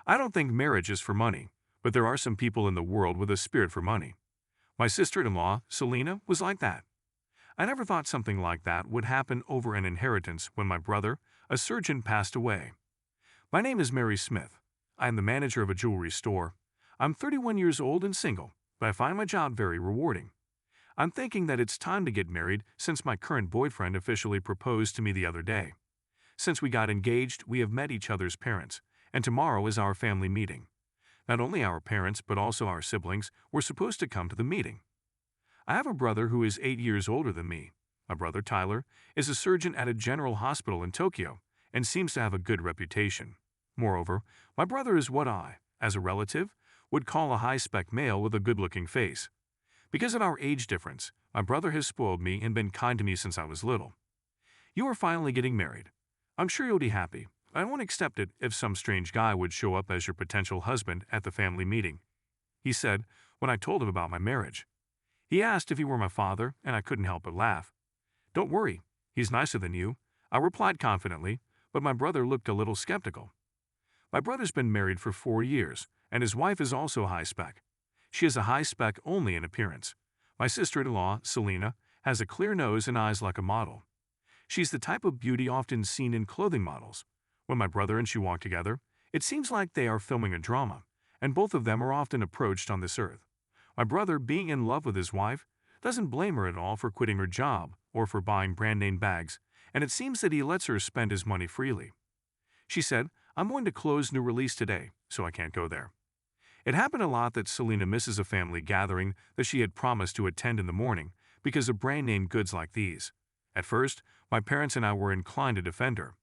I don't think marriage is for money, but there are some people in the world with a spirit for money. My sister-in-law, Selena, was like that. I never thought something like that would happen over an inheritance when my brother, a surgeon, passed away. My name is Mary Smith. I am the manager of a jewelry store. I'm 31 years old and single, but I find my job very rewarding. I'm thinking that it's time to get married since my current boyfriend officially proposed to me the other day. Since we got engaged, we have met each other's parents, and tomorrow is our family meeting. Not only our parents, but also our siblings were supposed to come to the meeting. I have a brother who is 8 years older than me. My brother Tyler is a surgeon at a general hospital in Tokyo and seems to have a good reputation. Moreover, my brother is what I, as a relative, would call a high-spec male with a good-looking face. Because of our age difference, my brother has spoiled me and been kind to me since I was little. You are finally getting married. I'm sure you'll be happy. I won't accept it if some strange guy would show up as your potential husband at the family meeting, he said when I told him about my marriage. He asked if he were my father, and I couldn't help but laugh. Don't worry, he's nicer than you, I replied confidently, but my brother looked a little skeptical. My brother's been married for 4 years, and his wife is also high-spec. She is a high-spec only in appearance. My sister-in-law, Selena, has a clear nose and eyes like a model. She's the type of beauty often seen in clothing models. When my brother and she walk together, it seems like they are filming a drama, and both of them are often approached on this earth. My brother, being in love with his wife, doesn't blame her at all for quitting her job or for buying brand-name bags, and it seems that he lets her spend his money freely. She said, I'm going to close new release today, so I can't go there. It happened a lot that Selena misses a family gathering that she had promised to attend in the morning because of brand-name goods like these. At first, my parents and I were inclined to defend her,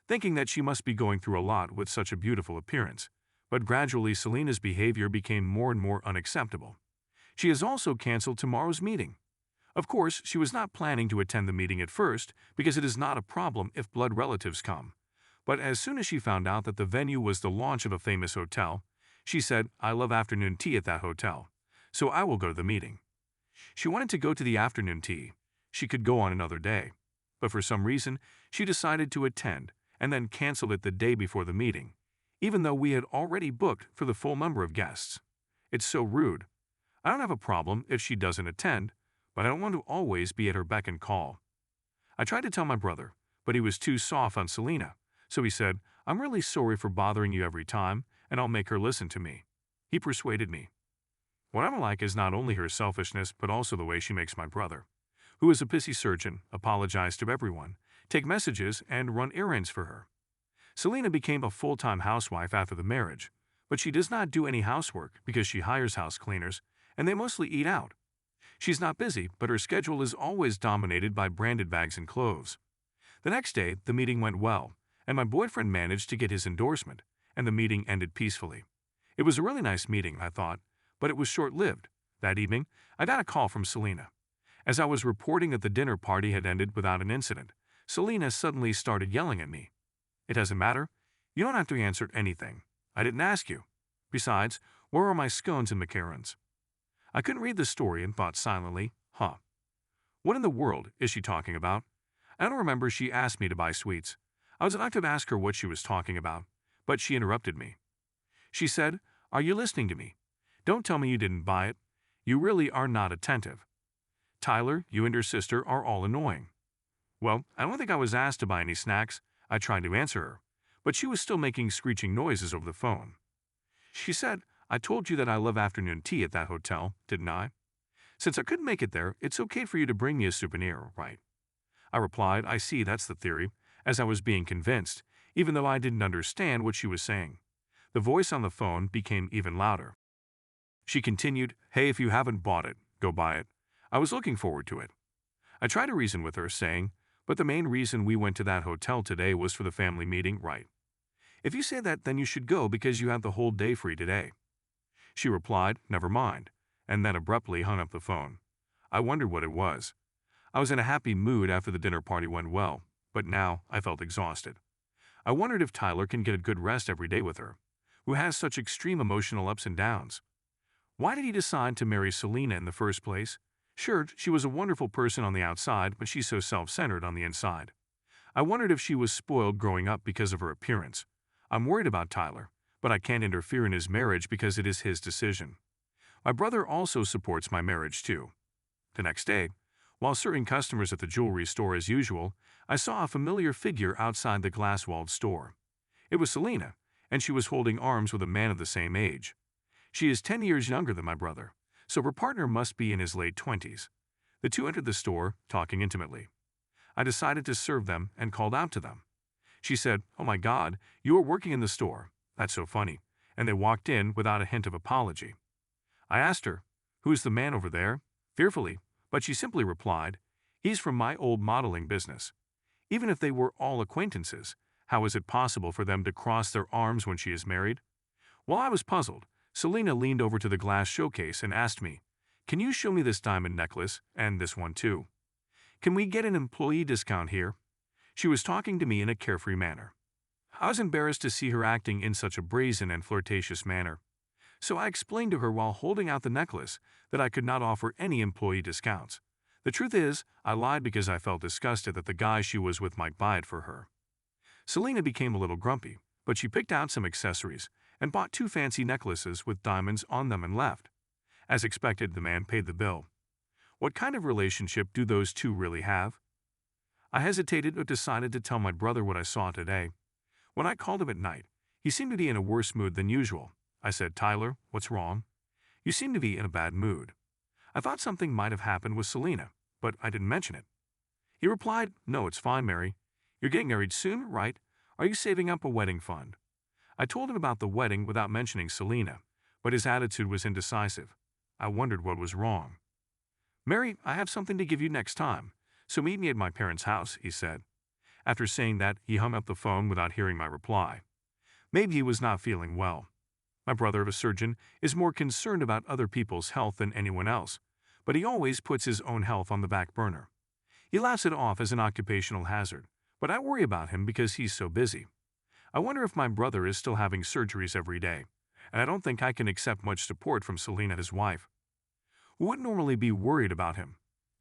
thinking that she must be going through a lot with such a beautiful appearance, but gradually Selena's behavior became more and more unacceptable. She has also canceled tomorrow's meeting. Of course, she was not planning to attend the meeting at first because it is not a problem if blood relatives come. But as soon as she found out that the venue was the launch of a famous hotel, she said, I love afternoon tea at that hotel, so I will go to the meeting. She wanted to go to the afternoon tea. She could go on another day. But for some reason, she decided to attend and then canceled it the day before the meeting, even though we had already booked for the full number of guests. It's so rude. I don't have a problem if she doesn't attend, but I don't want to always be at her beck and call. I tried to tell my brother, but he was too soft on Selena, so he said, I'm really sorry for bothering you every time, and I'll make her listen to me. He persuaded me. What I don't like is not only her selfishness, but also the way she makes my brother, who is a pissy surgeon, apologize to everyone, take messages, and run errands for her. Selena became a full-time housewife after the marriage, but she does not do any housework because she hires house cleaners, and they mostly eat out. She's not busy, but her schedule is always dominated by branded bags and clothes. The next day, the meeting went well, and my boyfriend managed to get his endorsement, and the meeting ended peacefully. It was a really nice meeting, I thought, but it was short-lived. That evening, I got a call from Selena. As I was reporting that the dinner party had ended without an incident, Selena suddenly started yelling at me. It doesn't matter. You don't have to answer anything. I didn't ask you. Besides, where are my scones and macarons? I couldn't read the story and thought silently, what in the world is she talking about? I don't remember she asked me to buy sweets. I was about to ask her what she was talking about, but she interrupted me. She said, Are you listening to me? Don't tell me you didn't buy it. You really are not attentive. Tyler, you and your sister are all annoying. Well, I don't think I was asked to buy any snacks. I tried to answer her, but she was still making screeching noises over the phone. She said, I told you that I love afternoon tea at that hotel, didn't I? Since I couldn't make it there, it's okay for you to bring me a souvenir, right? I replied, I see, that's the theory, as I was being convinced, even though I didn't understand what she was saying. The voice on the phone became even louder. She continued, Hey, if you haven't bought it, go buy it. I was looking forward to it. I tried to reason with her, saying, But the main reason we went to that hotel today was for the family meeting, right? If you say that, then you should go because you have the whole day free today. She replied, Never mind, and then abruptly hung up the phone. I wondered what it was. I was in a happy mood after the dinner party went well, but now I felt exhausted. I wondered if Tyler can get a good rest every day with her, who has such extreme emotional ups and downs. Why did he decide to marry Selena in the first place? Sure, she was a wonderful person on the outside, but she's so self-centered on the inside. I wondered if she was spoiled growing up because of her appearance. I'm worried about Tyler, but I can't interfere in his marriage because it is his decision. My brother also supports my marriage too. The next day, while serving customers at the jewelry store as usual, I saw a familiar figure outside the glass-walled store. It was Selena, and she was holding arms with a man of the same age. She is 10 years younger than my brother, so her partner must be in his late 20s. The two entered the store, talking intimately. I decided to serve them and called out to them. She said, "Oh my God, you are working in the store. That's so funny," and they walked in without a hint of apology. I asked her, "Who's the man over there?" fearfully, but she simply replied, "He's from my old modeling business." Even if they were all acquaintances, how is it possible for them to cross their arms when she is married? While I was puzzled, Selena leaned over to the glass showcase and asked me, "Can you show me this diamond necklace, and this one too? Can we get an employee discount here?" She was talking to me in a carefree manner. I was embarrassed to see her acting in such a brazen and flirtatious manner. So I explained to her while holding out the necklace that I could not offer any employee discounts. The truth is, I lied because I felt disgusted that the guy she was with might buy it for her. Selena became a little grumpy, but she picked out some accessories and bought 2 fancy necklaces with diamonds on them and left. As expected, the man paid the bill. What kind of relationship do those two really have? I hesitated but decided to tell my brother what I saw today. When I called him at night, he seemed to be in a worse mood than usual. I said, "Tyler, what's wrong? You seem to be in a bad mood." I thought something might have happened with Selena, but I didn't mention it. He replied, "No, it's fine, Mary. You're getting married soon, right? Are you saving up a wedding fund?" I told him about the wedding without mentioning Selena, but his attitude was indecisive. I wondered what was wrong. "Mary, I have something to give you next time, so meet me at my parents' house," he said. After saying that, he hung up the phone without hearing my reply. Maybe he was not feeling well. My brother, a surgeon, is more concerned about other people's health than anyone else, but he always puts his own health on the back burner. He laughs it off as an occupational hazard, but I worry about him because he's so busy. I wonder if my brother is still having surgeries every day, and I don't think I can accept much support from Selena, his wife, who would normally be worried about him.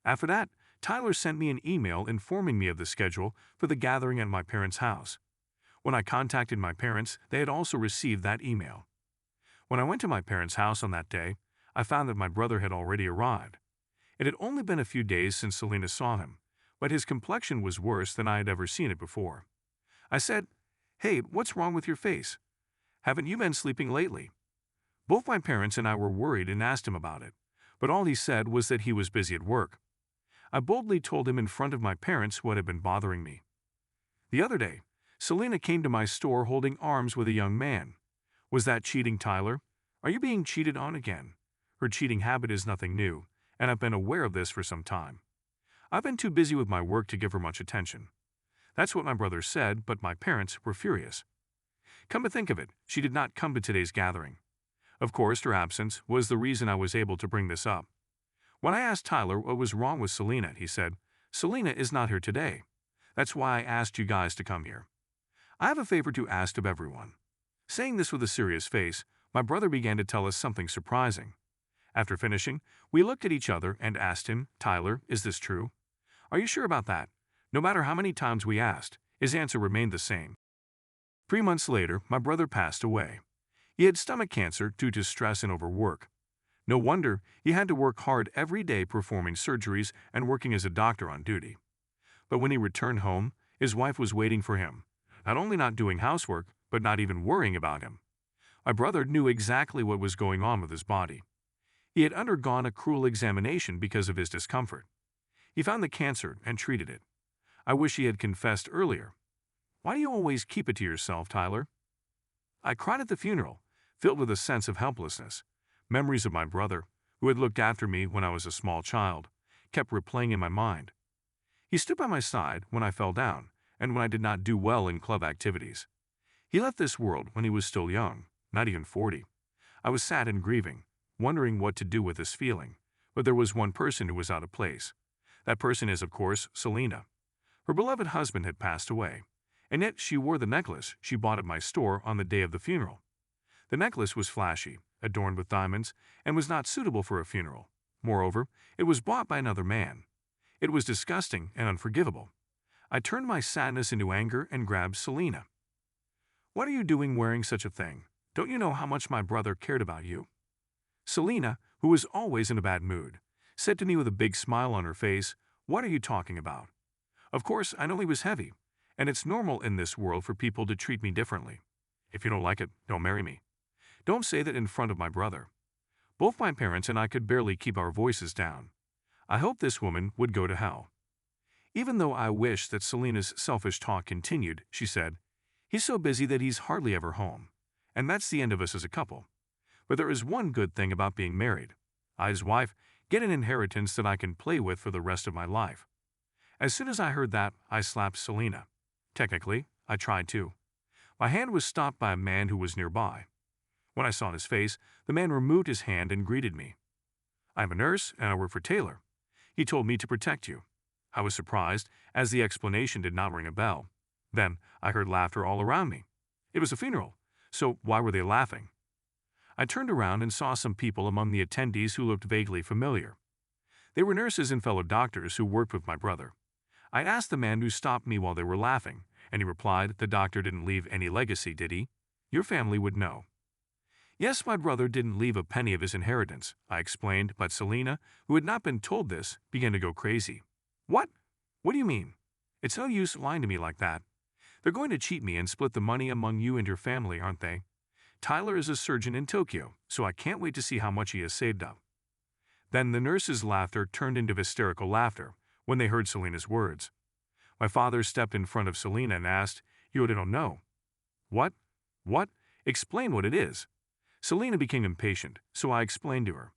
After that, Tyler sent me an email informing me of the schedule for the gathering at my parents' house. When I contacted my parents, they had also received that email. When I went to my parents' house on that day, I found that my brother had already arrived. It had only been a few days since Selena saw him, but his complexion was worse than I had ever seen it before. I said, "Hey, what's wrong with your face? Haven't you been sleeping lately?" Both my parents and I were worried and asked him about it, but all he said was that he was busy at work. I boldly told him in front of my parents what had been bothering me. The other day, Selena came to my store holding arms with a young man. Was that cheating, Tyler? Are you being cheated on again? Her cheating habit is nothing new, and I've been aware of this for some time. I've been too busy with my work to give her much attention. That's what my brother said, but my parents were furious. Come to think of it, she did not come to today's gathering. Of course, her absence was the reason I was able to bring this up. When I asked Tyler what was wrong with Selena, he said, "Selena is not here today. That's why I asked you guys to come here. I have a favor to ask of everyone." Saying this with a serious face, my brother began to tell us something surprising. After finishing, we looked at each other and asked him, "Tyler, is this true? Are you sure about that?" No matter how many times we asked, his answer remained the same. 3 months later, my brother passed away. He had stomach cancer due to stress and overwork. No wonder he had to work hard every day performing surgeries and working as a doctor on duty. But when he returned home, his wife was waiting for him, not only not doing housework, but not even worrying about him. My brother knew exactly what was going on with his body. He had undergone a cruel examination because of his discomfort. He found the cancer and treated it. I wish he had confessed earlier. Why do you always keep it to yourself, Tyler? I cried at the funeral, filled with a sense of helplessness. Memories of my brother, who had looked after me when I was a small child, kept replaying in my mind. He stood by my side when I fell down and when I did not do well in club activities. He left this world when he was still young, not even 40. I was sad and grieving, wondering what to do with this feeling, but there was one person who was out of place. That person is, of course, Selena. Her beloved husband had passed away, and yet she wore the necklace she bought at my store on the day of the funeral. The necklace was flashy, adorned with diamonds, and was not suitable for a funeral. Moreover, it was bought by another man. It was disgusting and unforgivable. I turned my sadness into anger and grabbed Selena. "What are you doing wearing such a thing? Don't you know how much my brother cared about you?" Selena, who was always in a bad mood, said to me with a big smile on her face, "What are you talking about? Of course, I know he was heavy, and it's normal in this world for people to treat me differently. If you don't like it, don't marry me. Don't say that in front of my brother." Both my parents and I could barely keep our voices down. I hoped this woman would go to hell. Even though I wished that Selena's selfish talk continued, she said, "He's so busy that he's hardly ever home. And that's the end of us as a couple. But there is one good thing about being married. I, his wife, get an inheritance that I can play with for the rest of my life." As soon as I heard that, I slapped Selena. Technically, I tried to. My hand was stopped by a man who was nearby. When I saw his face, the man removed his hand and greeted me. "I'm a nurse, and I work for Taylor. He told me to protect you." I was surprised, as the explanation did not ring a bell. Then, I heard laughter all around me. It was a funeral, so why were they laughing? I turned around and saw some people among the attendees who looked vaguely familiar. They were nurses and fellow doctors who worked with my brother. I asked the man who stopped me while they were laughing, and he replied, "The doctor didn't leave any legacy, did he? Your family would know." "Yes, my brother didn't leave a penny of his inheritance," I explained, but Selena, who had not been told this, began to go crazy. "What? What do you mean? It's no use lying to me like that. They're going to cheat me and split the money among you and your family, aren't they? Tyler is a surgeon in Tokyo, so I can't wait to see how much he has saved up." Then the nurses' laughter turned into hysterical laughter when they heard Selena's words. My father stepped in front of Selena and asked, "You don't know?" "What? What? Explain what it is." Selena became impatient, so I explained to her.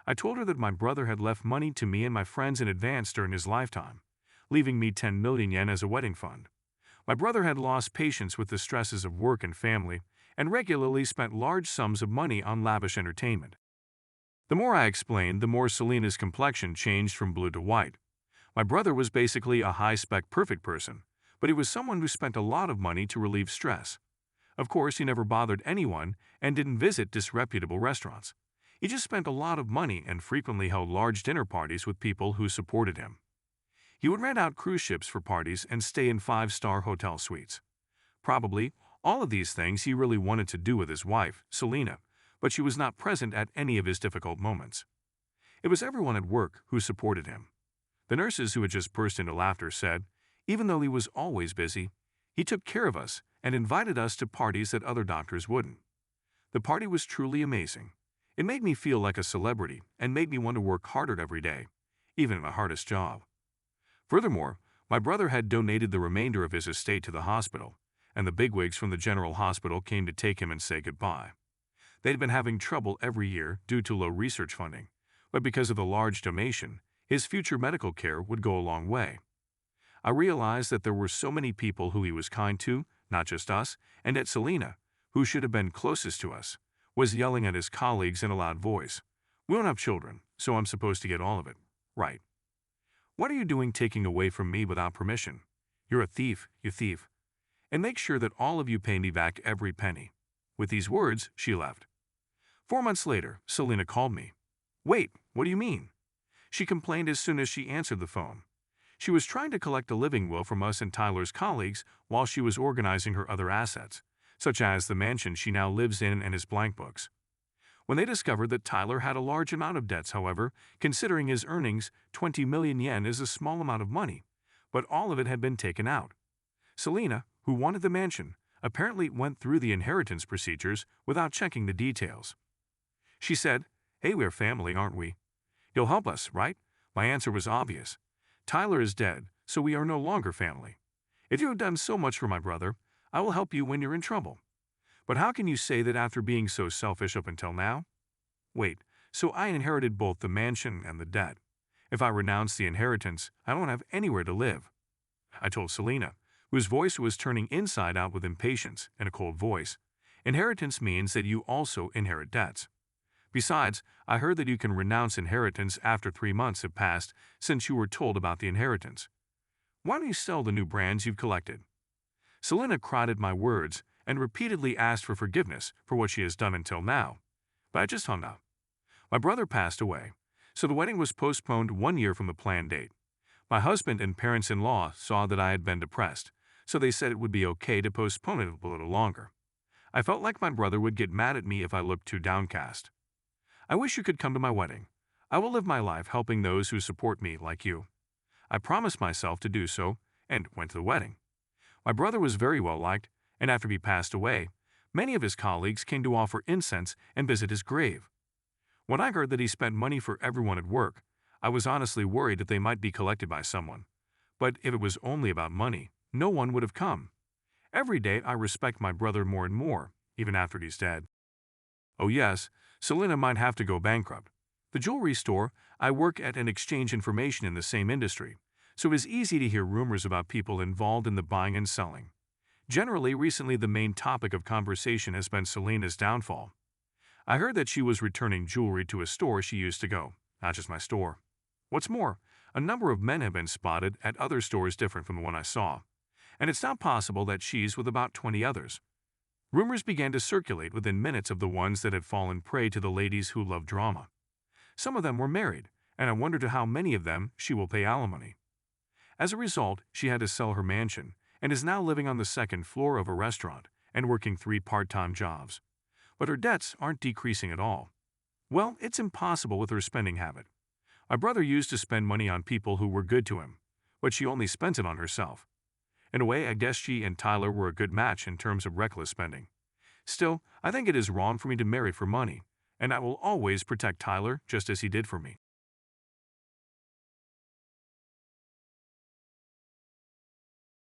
I told her that my brother had left money to me and my friends in advance during his lifetime, leaving me 10 million yen as a wedding fund. My brother had lost patience with the stresses of work and family, and regularly spent large sums of money on lavish entertainment. The more I explained, the more Selena's complexion changed from blue to white. My brother was basically a high-spec perfect person, but he was someone who spent a lot of money to relieve stress. Of course, he never bothered anyone and didn't visit disreputable restaurants. He just spent a lot of money and frequently held large dinner parties with people who supported him. He would rent out cruise ships for parties and stay in 5-star hotel suites. Probably all of these things he really wanted to do with his wife, Selena, but she was not present at any of his difficult moments. It was everyone at work who supported him. The nurses who had just burst into laughter said, even though he was always busy, he took care of us and invited us to parties that other doctors wouldn't. The party was truly amazing. It made me feel like a celebrity and made me want to work harder every day, even in my hardest job. Furthermore, my brother had donated the remainder of his estate to the hospital, and the bigwigs from the general hospital came to take him and say goodbye. They'd been having trouble every year due to low research funding, but because of the large donation, his future medical care would go a long way. I realized that there were so many people who he was kind to, not just us, and that Selena, who should have been closest to us, was yelling at his colleagues in a loud voice. "We don't have children, so I'm supposed to get all of it, right? What are you doing taking away from me without permission? You're a thief, you thief. And make sure that all of you pay me back every penny." With these words, she left. 4 months later, Selena called me. "Wait, what do you mean?" She complained as soon as she answered the phone. She was trying to collect a living will from us and Tyler's colleagues while she was organizing her other assets, such as the mansion she now lives in and his blank books. When they discovered that Tyler had a large amount of debts, however, considering his earnings, 20 million yen is a small amount of money, but all of it had been taken out. Selena, who wanted the mansion, apparently went through the inheritance procedures without checking the details. She said, "Hey, we're family, aren't we? You'll help us, right?" My answer was obvious. Tyler is dead, so we are no longer family. If you have done so much for my brother, I will help you when you're in trouble. But how can you say that after being so selfish up until now? Wait, so I inherited both the mansion and the debt. If I renounce the inheritance, I don't have anywhere to live. I told Selena, whose voice was turning inside out with impatience and a cold voice. Inheritance means that you also inherit debts. Besides, I heard that you can renounce inheritance after 3 months have passed since you were told about the inheritance. Why don't you sell the new brands you've collected? Selena cried at my words and repeatedly asked for forgiveness for what she has done until now, but I just hung up. My brother passed away, so the wedding was postponed 1 year from the planned date. My husband and parents-in-law saw that I had been depressed, so they said it would be okay to postpone it a little longer. I felt like my brother would get mad at me if I looked too downcast. I wish you could come to my wedding. I will live my life helping those who support me like you. I promised myself to do so and went to the wedding. My brother was very well liked, and after he passed away, many of his colleagues came to offer incense and visit his grave. When I heard that he spent money for everyone at work, I was honestly worried that they might be collected by someone. But if it was only about money, no one would have come. Every day I respect my brother more and more, even after he's dead. Oh yes, Selena might have to go bankrupt. The jewelry store I work at and exchange information in the same industry, so it is easy to hear rumors about people involved in the buying and selling. Generally, recently the main topic of conversation has been Selena's downfall. I heard that she was returning jewelry to a store she used to go, not just my store. What's more, a number of men have been spotted at other stores different from the one I saw, and it's not possible that she's with about 20 others. Rumors began to circulate within minutes of the ones that had fallen prey to the ladies who love drama. Some of them were married, and I wonder to how many of them she will pay alimony. As a result, she had to sell her mansion and is now living on the second floor of a restaurant and working 3 part-time jobs. But her debts aren't decreasing at all. Well, it's impossible with her spending habit. My brother used to spend money on people who were good to him, but she only spent it on herself. In a way, I guess she and Tyler were a good match in terms of reckless spending. Still, I think it is wrong for me to marry for money, and I will always protect Tyler just as he did for me.